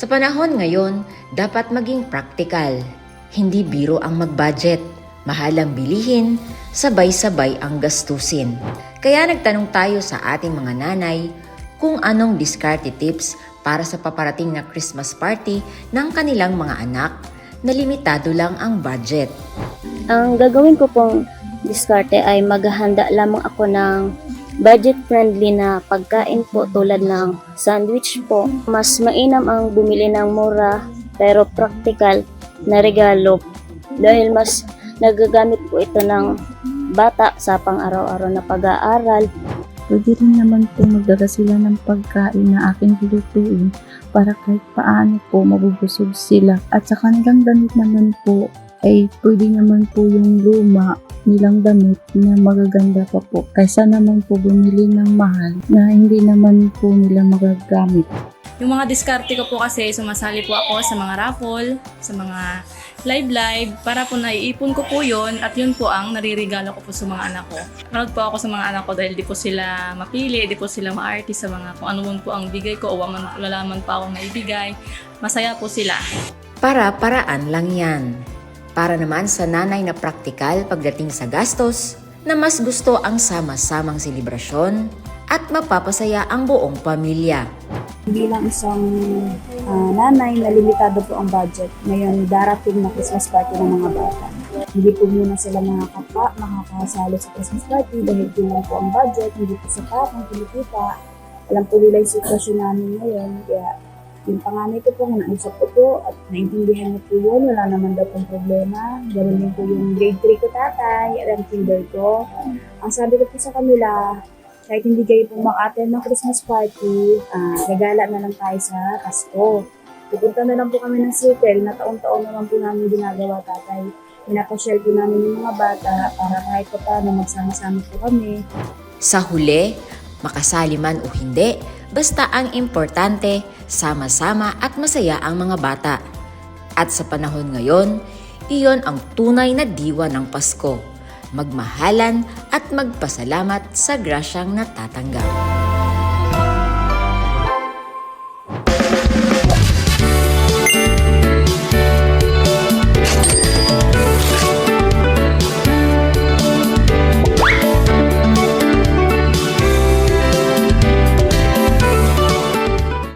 Sa panahon ngayon, dapat maging praktikal. Hindi biro ang mag-budget. Mahal ang bilihin, sabay-sabay ang gastusin. Kaya nagtanong tayo sa ating mga nanay kung anong diskarte tips para sa paparating na Christmas party ng kanilang mga anak na limitado lang ang budget. Ang gagawin ko pong diskarte ay maghahanda lamang ako ng budget-friendly na pagkain po tulad ng sandwich po. Mas mainam ang bumili ng mura pero practical na regalo dahil mas nagagamit po ito ng bata sa pang-araw-araw na pag-aaral. Pwede rin naman po magdala sila ng pagkain na aking lulutuin para kahit paano po mabubusog sila. At sa kanilang damit naman po ay pwede naman po yung luma nilang damit na magaganda pa po kaysa naman po bumili ng mahal na hindi naman po nila magagamit. Yung mga diskarte ko po kasi sumasali po ako sa mga raffle, sa mga live para po naiipon ko po yun at yun po ang naririgalo ko po sa mga anak ko. Manood po ako sa mga anak ko dahil di po sila mapili, di po sila maarte sa mga kung ano po ang bigay ko o wala man pa akong naibigay. Masaya po sila. Para-paraan lang yan. Para naman sa nanay na praktikal pagdating sa gastos, na mas gusto ang sama-samang selebrasyon at mapapasaya ang buong pamilya. Bilang isang nanay na limitado po ang budget, ngayon darating na Christmas party ng mga bata. Hindi po muna sila makakasalo sa Christmas party dahil kulang po ang budget, hindi po sapat ang kinikita. Alam po nila yung sitwasyon namin ngayon, kaya yung panganay ko po, nausap ko po at naintindihan niya po yun, wala naman daw pong problema. Ganun din po yung grade 3 ko tatay at ang kinder ko. Ang sabi ko po sa kanila, kahit hindi kayo po mag-attend ng Christmas party, gagala na lang tayo sa Pasko. Pupunta na lang po kami ng circle na taon-taon naman po namin ginagawa tatay. Pinapasyal po namin yung mga bata para kahit pa paano magsama-sama po kami. Sa huli, makasali man o hindi, basta ang importante, sama-sama at masaya ang mga bata. At sa panahon ngayon, iyon ang tunay na diwa ng Pasko. Magmahalan at magpasalamat sa grasyang natatanggap.